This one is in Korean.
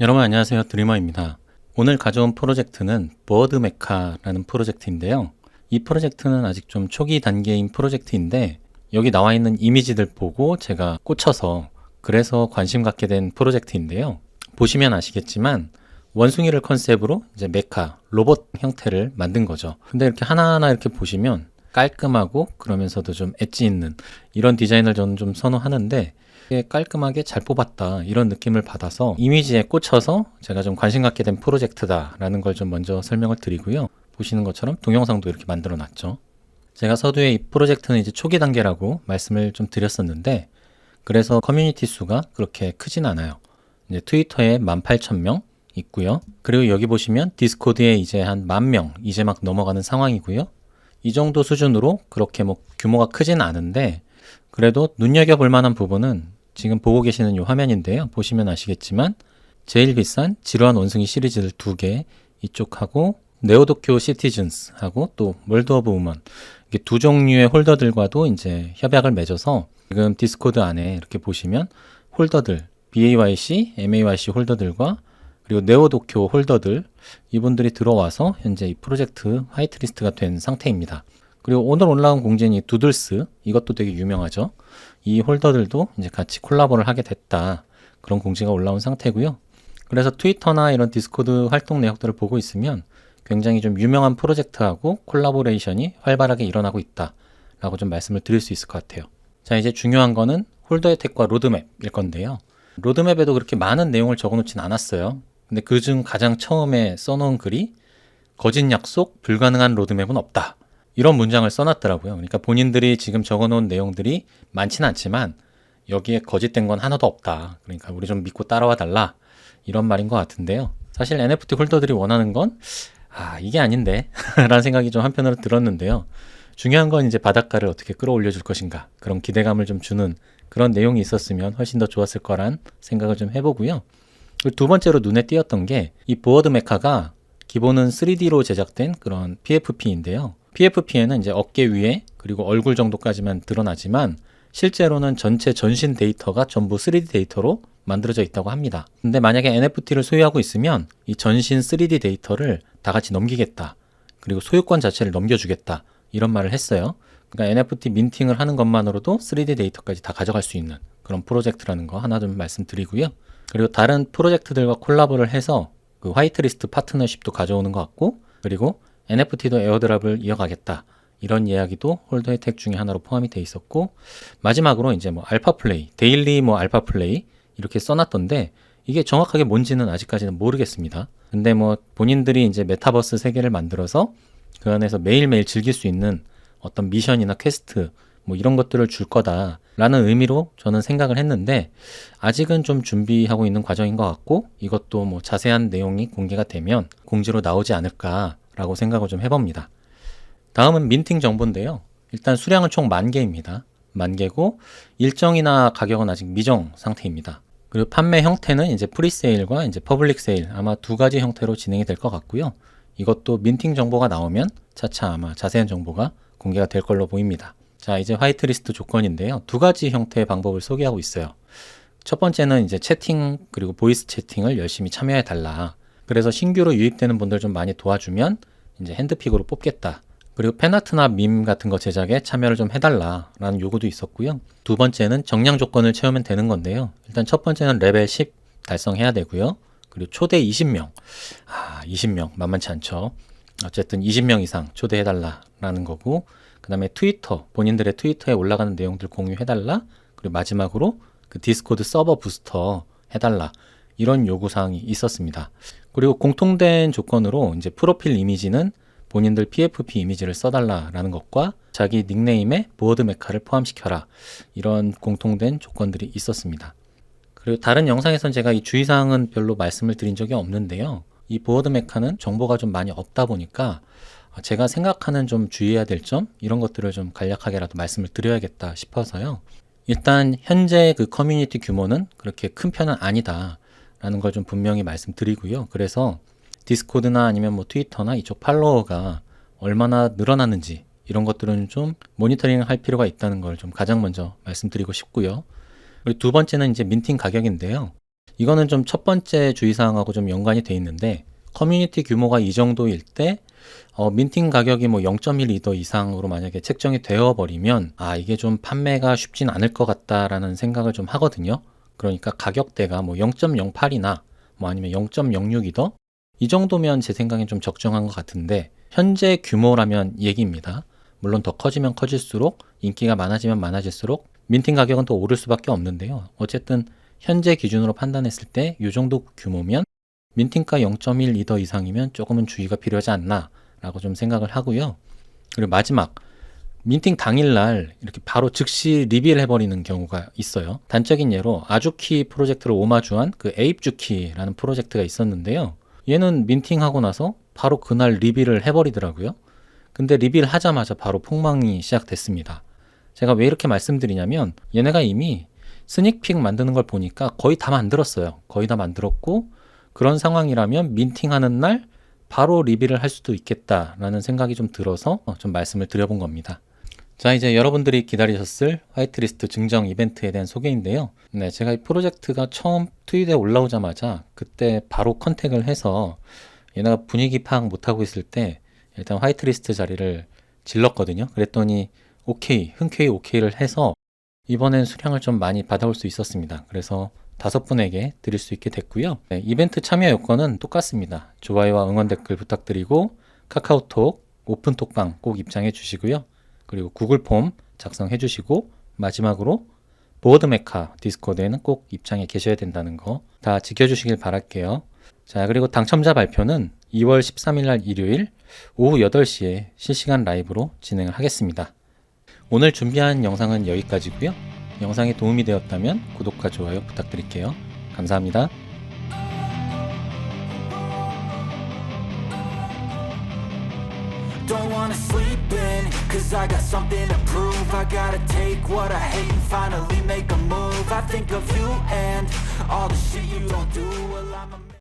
여러분 안녕하세요. 드리머입니다. 오늘 가져온 프로젝트는 보어드 메카라는 프로젝트인데요. 이 프로젝트는 아직 좀 초기 단계인 프로젝트인데 여기 나와 있는 이미지들 보고 제가 꽂혀서 그래서 관심 갖게 된 프로젝트인데요. 보시면 아시겠지만 원숭이를 컨셉으로 이제 메카, 로봇 형태를 만든 거죠. 근데 이렇게 하나하나 이렇게 보시면 깔끔하고 그러면서도 좀 엣지 있는 이런 디자인을 저는 좀 선호하는데 깔끔하게 잘 뽑았다 이런 느낌을 받아서 이미지에 꽂혀서 제가 좀 관심 갖게 된 프로젝트다라는 걸 좀 먼저 설명을 드리고요. 보시는 것처럼 동영상도 이렇게 만들어 놨죠. 제가 서두에 이 프로젝트는 이제 초기 단계라고 말씀을 좀 드렸었는데 그래서 커뮤니티 수가 그렇게 크진 않아요. 이제 트위터에 18,000명 있고요. 그리고 여기 보시면 디스코드에 이제 한 10,000명 이제 막 넘어가는 상황이고요. 이 정도 수준으로 그렇게 뭐 규모가 크진 않은데 그래도 눈여겨볼 만한 부분은 지금 보고 계시는 이 화면인데요. 보시면 아시겠지만 제일 비싼 지루한 원숭이 시리즈를 2개 이쪽하고 네오도쿄 시티즌스하고 또 월드 오브 우먼 이게 두 종류의 홀더들과도 이제 협약을 맺어서 지금 디스코드 안에 이렇게 보시면 홀더들 BAYC, MAYC 홀더들과 그리고 네오도쿄 홀더들 이분들이 들어와서 현재 이 프로젝트 화이트리스트가 된 상태입니다. 그리고 오늘 올라온 공지는 이 두들스 이것도 되게 유명하죠. 이 홀더들도 이제 같이 콜라보를 하게 됐다. 그런 공지가 올라온 상태고요. 그래서 트위터나 이런 디스코드 활동 내역들을 보고 있으면 굉장히 좀 유명한 프로젝트하고 콜라보레이션이 활발하게 일어나고 있다. 라고 좀 말씀을 드릴 수 있을 것 같아요. 자, 이제 중요한 거는 홀더 혜택과 로드맵일 건데요. 로드맵에도 그렇게 많은 내용을 적어 놓진 않았어요. 근데 그중 가장 처음에 써놓은 글이 거짓 약속, 불가능한 로드맵은 없다. 이런 문장을 써놨더라고요. 그러니까 본인들이 지금 적어놓은 내용들이 많지는 않지만 여기에 거짓된 건 하나도 없다. 그러니까 우리 좀 믿고 따라와 달라. 이런 말인 것 같은데요. 사실 NFT 홀더들이 원하는 건 이게 아닌데 라는 생각이 좀 한편으로 들었는데요. 중요한 건 이제 바닷가를 어떻게 끌어올려 줄 것인가 그런 기대감을 좀 주는 그런 내용이 있었으면 훨씬 더 좋았을 거란 생각을 좀 해보고요. 그리고 두 번째로 눈에 띄었던 게 이 보어드 메카가 기본은 3D로 제작된 그런 PFP인데요. PFP에는 이제 어깨 위에 그리고 얼굴 정도까지만 드러나지만 실제로는 전체 전신 데이터가 전부 3D 데이터로 만들어져 있다고 합니다. 근데 만약에 NFT를 소유하고 있으면 이 전신 3D 데이터를 다 같이 넘기겠다. 그리고 소유권 자체를 넘겨주겠다. 이런 말을 했어요. 그러니까 NFT 민팅을 하는 것만으로도 3D 데이터까지 다 가져갈 수 있는 그런 프로젝트라는 거 하나 좀 말씀드리고요. 그리고 다른 프로젝트들과 콜라보를 해서 그 화이트리스트 파트너십도 가져오는 것 같고 그리고 NFT도 에어드랍을 이어가겠다. 이런 이야기도 홀더 혜택 중에 하나로 포함이 돼 있었고 마지막으로 이제 뭐 알파 플레이, 데일리 뭐 알파 플레이 이렇게 써놨던데 이게 정확하게 뭔지는 아직까지는 모르겠습니다. 근데 뭐 본인들이 이제 메타버스 세계를 만들어서 그 안에서 매일매일 즐길 수 있는 어떤 미션이나 퀘스트 뭐 이런 것들을 줄 거다라는 의미로 저는 생각을 했는데 아직은 좀 준비하고 있는 과정인 것 같고 이것도 뭐 자세한 내용이 공개가 되면 공지로 나오지 않을까라고 생각을 좀 해봅니다. 다음은 민팅 정보인데요. 일단 수량은 총 10,000개입니다. 10,000개고 일정이나 가격은 아직 미정 상태입니다. 그리고 판매 형태는 이제 프리세일과 이제 퍼블릭 세일 아마 두 가지 형태로 진행이 될 것 같고요. 이것도 민팅 정보가 나오면 차차 아마 자세한 정보가 공개가 될 걸로 보입니다. 자, 이제 화이트리스트 조건인데요. 두 가지 형태의 방법을 소개하고 있어요. 첫 번째는 이제 채팅 그리고 보이스 채팅을 열심히 참여해 달라. 그래서 신규로 유입되는 분들 좀 많이 도와주면 이제 핸드픽으로 뽑겠다. 그리고 팬아트나 밈 같은 거 제작에 참여를 좀 해달라라는 요구도 있었고요. 두 번째는 정량 조건을 채우면 되는 건데요. 일단 첫 번째는 레벨 10 달성해야 되고요. 그리고 초대 20명. 20명 만만치 않죠. 어쨌든 20명 이상 초대해달라라는 거고 그 다음에 트위터, 본인들의 트위터에 올라가는 내용들 공유해달라. 그리고 마지막으로 그 디스코드 서버 부스터 해달라. 이런 요구사항이 있었습니다. 그리고 공통된 조건으로 이제 프로필 이미지는 본인들 PFP 이미지를 써달라라는 것과 자기 닉네임에 보어드 메카를 포함시켜라. 이런 공통된 조건들이 있었습니다. 그리고 다른 영상에선 제가 이 주의사항은 별로 말씀을 드린 적이 없는데요. 이 보어드 메카는 정보가 좀 많이 없다 보니까 제가 생각하는 좀 주의해야 될 점 이런 것들을 좀 간략하게라도 말씀을 드려야겠다 싶어서요. 일단 현재 그 커뮤니티 규모는 그렇게 큰 편은 아니다 라는 걸 좀 분명히 말씀드리고요. 그래서 디스코드나 아니면 뭐 트위터나 이쪽 팔로워가 얼마나 늘어났는지 이런 것들은 좀 모니터링 할 필요가 있다는 걸 좀 가장 먼저 말씀드리고 싶고요. 그리고 두 번째는 이제 민팅 가격인데요. 이거는 좀 첫 번째 주의사항하고 좀 연관이 돼 있는데, 커뮤니티 규모가 이 정도일 때 민팅 가격이 뭐 0.1 이더 이상으로 만약에 책정이 되어 버리면 이게 좀 판매가 쉽진 않을 것 같다라는 생각을 좀 하거든요. 그러니까 가격대가 뭐 0.08이나 뭐 아니면 0.06 이더 이 정도면 제 생각엔 좀 적정한 것 같은데, 현재 규모라면 얘기입니다. 물론 더 커지면 커질수록, 인기가 많아지면 많아질수록 민팅 가격은 더 오를 수밖에 없는데요. 어쨌든 현재 기준으로 판단했을 때 이 정도 규모면 민팅가 0.1 이더 이상이면 조금은 주의가 필요하지 않나 라고 좀 생각을 하고요. 그리고 마지막, 민팅 당일날 이렇게 바로 즉시 리빌 해버리는 경우가 있어요. 단적인 예로 아주키 프로젝트를 오마주한 그 에입주키라는 프로젝트가 있었는데요. 얘는 민팅하고 나서 바로 그날 리빌을 해버리더라고요. 근데 리빌 하자마자 바로 폭망이 시작됐습니다. 제가 왜 이렇게 말씀드리냐면, 얘네가 이미 스닉픽 만드는 걸 보니까 거의 다 만들었어요. 거의 다 만들었고, 그런 상황이라면 민팅하는 날 바로 리빌을 할 수도 있겠다라는 생각이 좀 들어서 좀 말씀을 드려본 겁니다. 자, 이제 여러분들이 기다리셨을 화이트리스트 증정 이벤트에 대한 소개인데요. 네, 제가 이 프로젝트가 처음 트윗에 올라오자마자 그때 바로 컨택을 해서 얘네가 분위기 파악 못하고 있을 때 일단 화이트리스트 자리를 질렀거든요. 그랬더니 오케이, 흔쾌히 오케이를 해서 이번엔 수량을 좀 많이 받아올 수 있었습니다. 그래서 5분에게 드릴 수 있게 됐고요. 네, 이벤트 참여 요건은 똑같습니다. 좋아요와 응원 댓글 부탁드리고, 카카오톡, 오픈톡방 꼭 입장해 주시고요. 그리고 구글 폼 작성해 주시고, 마지막으로 보드메카 디스코드에는 꼭 입장해 계셔야 된다는 거 다 지켜주시길 바랄게요. 자, 그리고 당첨자 발표는 2월 13일 날 일요일 오후 8시에 실시간 라이브로 진행을 하겠습니다. 오늘 준비한 영상은 여기까지고요. 영상이 도움이 되었다면 구독과 좋아요 부탁드릴게요. 감사합니다. Don't wanna sleep in, cause I got something to prove. I gotta take what I hate and finally make a move. I think of you and all the shit you don't do. Well, I'm a